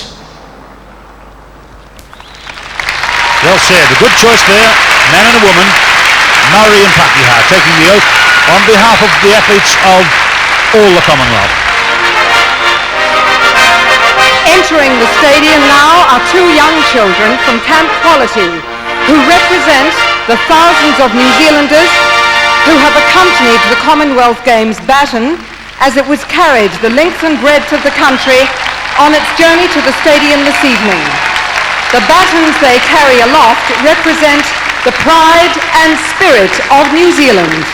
Well said. A good choice there, man and a woman, Maori and Pakeha, taking the oath on behalf of the athletes of all the Commonwealth. Entering the stadium now are two young children from Camp Quality who represent the thousands of New Zealanders who have accompanied the Commonwealth Games baton as it was carried the length and breadth of the country on its journey to the stadium this evening. The batons they carry aloft represent the pride and spirit of New Zealand.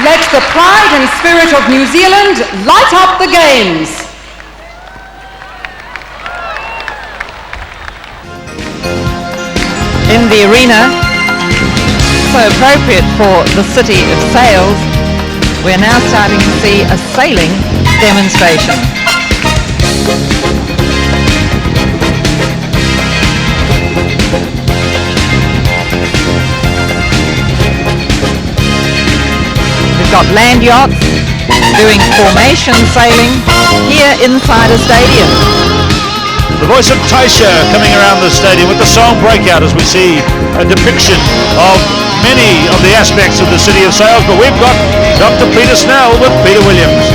Let the pride and spirit of New Zealand light up the Games. In the arena, so appropriate for the city of sails, we're now starting to see a sailing demonstration. We've got land yachts doing formation sailing here inside a stadium. The voice of Taisha coming around the stadium with the song Breakout as we see a depiction of many of the aspects of the City of Sails, but we've got Dr. Peter Snell with Peter Williams.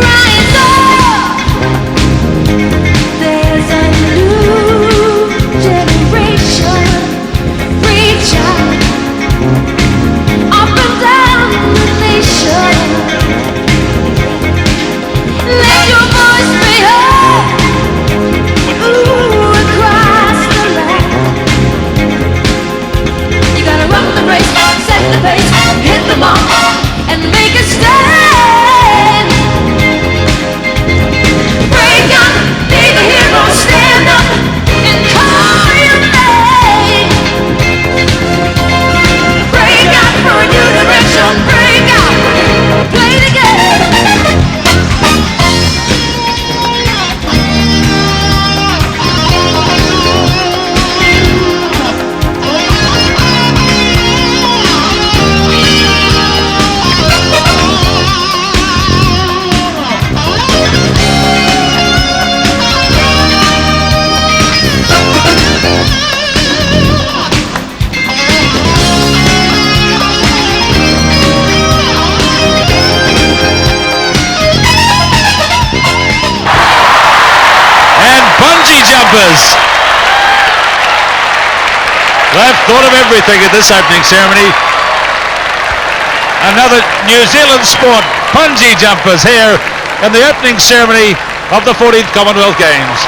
Rise up! There's a new generation. Reach out, up and down the nation. Let your voice be heard. Ooh, across the land. You gotta run the race, set the pace, hit the mark, and make a stand. Break up, be the hero, stand up and call your name. Break out for a new direction, break out, play the game. Bungee jumpers. They've thought of everything at this opening ceremony. Another New Zealand sport, bungee jumpers, here in the opening ceremony of the 14th Commonwealth Games.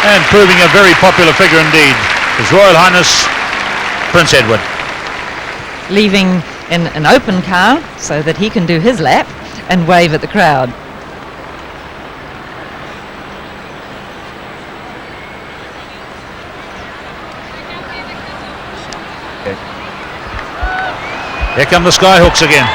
And proving a very popular figure indeed, His Royal Highness Prince Edward. Leaving in an open car so that he can do his lap and wave at the crowd. Here come the Skyhawks again.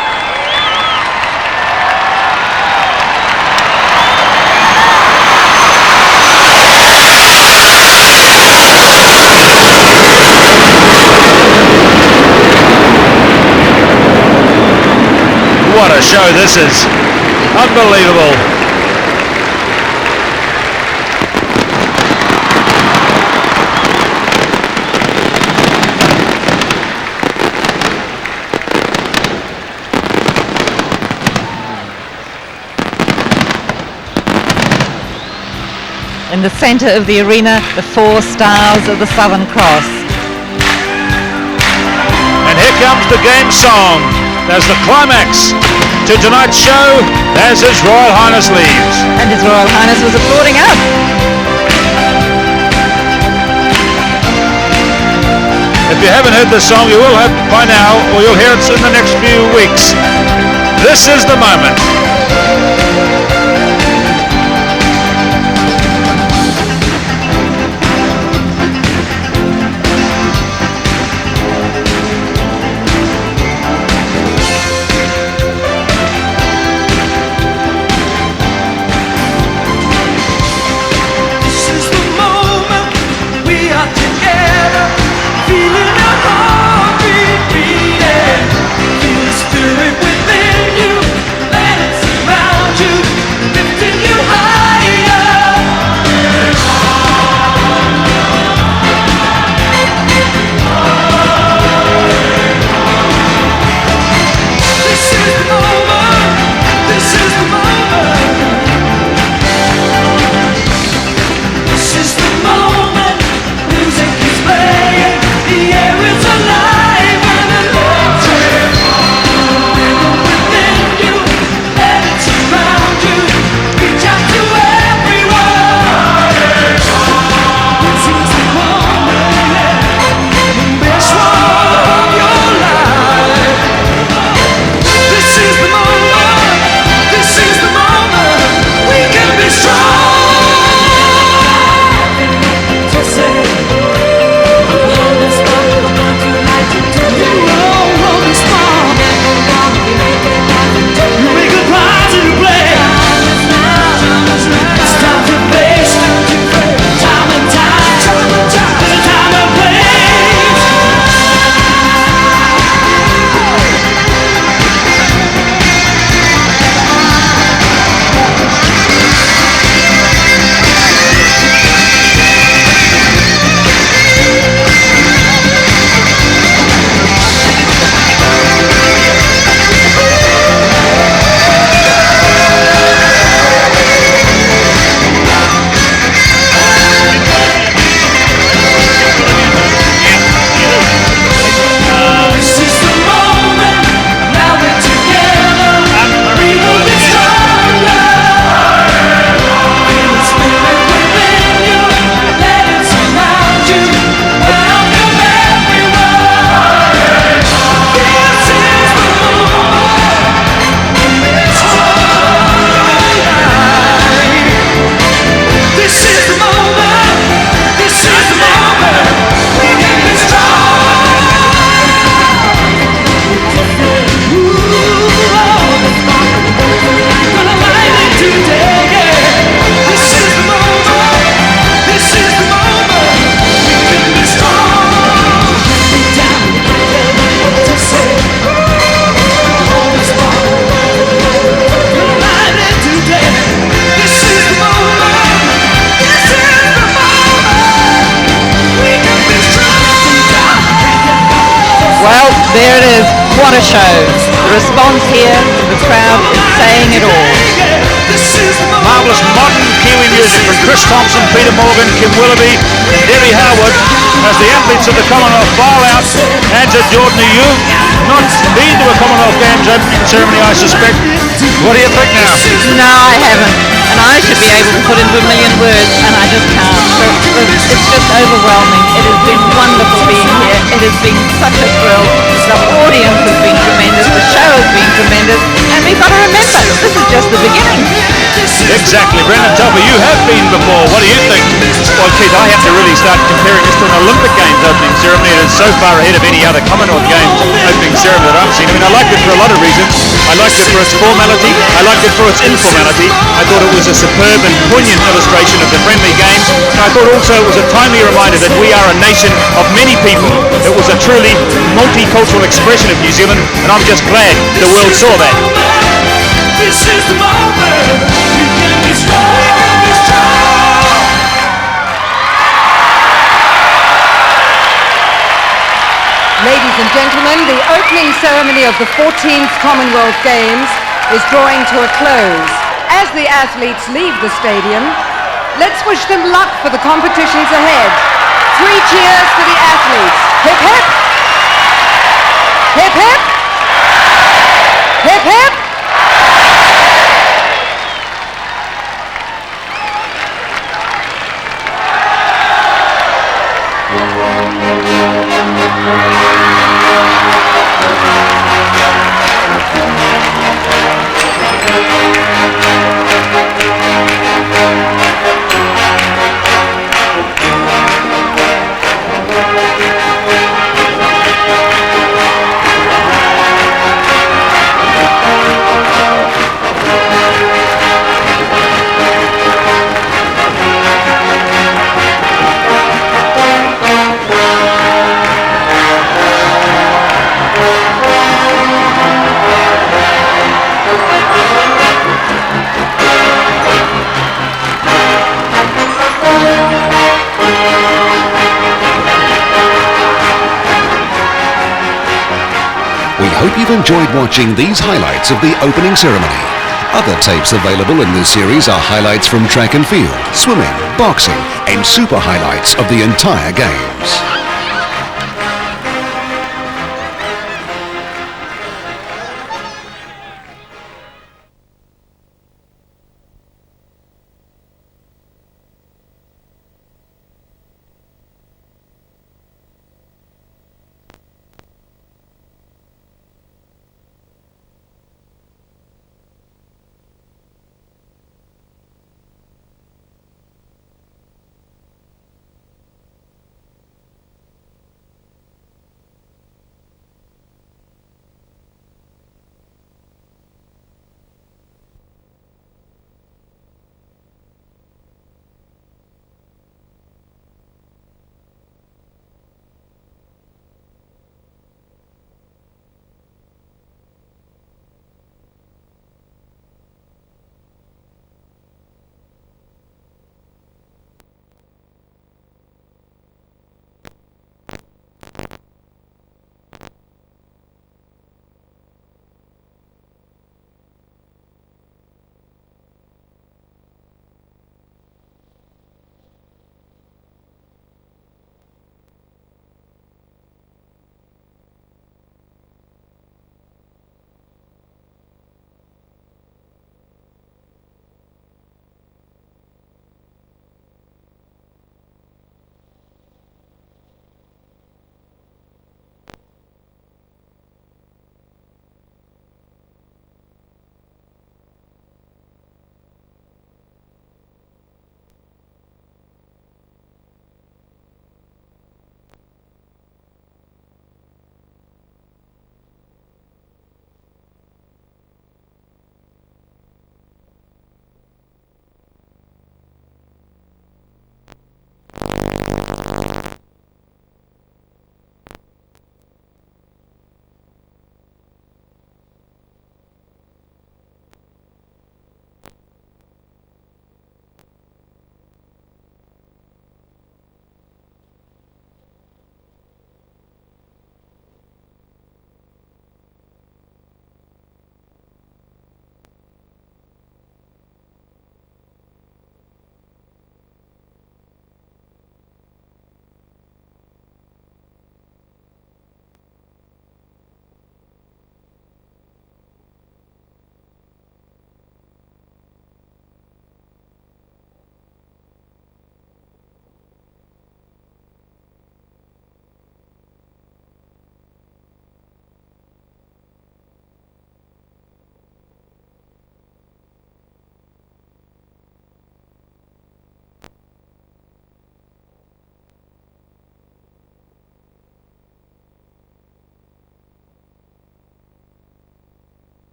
What a show this is. Unbelievable. In the centre of the arena, the 4 stars of the Southern Cross. And here comes the game song. There's the climax to tonight's show as His Royal Highness leaves. And His Royal Highness was applauding up. If you haven't heard this song, you will have by now, or you'll hear it in the next few weeks. This is the moment. There it is. What a show. The response here, the crowd is saying it all. Marvellous modern Kiwi music from Chris Thompson, Peter Morgan, Kim Willoughby, Debbie Howard, as the athletes of the Commonwealth file out. Angela Jordan, you've not been to a Commonwealth Games opening ceremony, I suspect. What do you think now? No, I haven't. And I should be able to put into a million words, and I just can't. So it's just overwhelming. It has been wonderful being here. It has been such a thrill. The audience has been tremendous. The show has been tremendous. And we've got to remember, this is just the beginning. Exactly. Brendan Telfer, you have been before. What do you think? Well, Keith, I have to really start comparing this to an Olympic Games opening ceremony. It is so far ahead of any other Commonwealth Games opening ceremony that I've seen. I mean, I liked it for a lot of reasons. I liked it for its formality. I liked it for its informality. I thought it was a superb and poignant illustration of the friendly games. And I thought also it was a timely reminder that we are a nation of many people. It was a truly multicultural expression of New Zealand, and I'm just glad the world saw that. This is the moment. We can be strong. We can be strong. Ladies and gentlemen, the opening ceremony of the 14th Commonwealth Games is drawing to a close. As the athletes leave the stadium, Let's wish them luck for the competitions ahead. 3 cheers for the athletes. Hip hip. Hip hip. Hip hip. We hope you've enjoyed watching these highlights of the opening ceremony. Other tapes available in this series are highlights from track and field, swimming, boxing, and super highlights of the entire Games.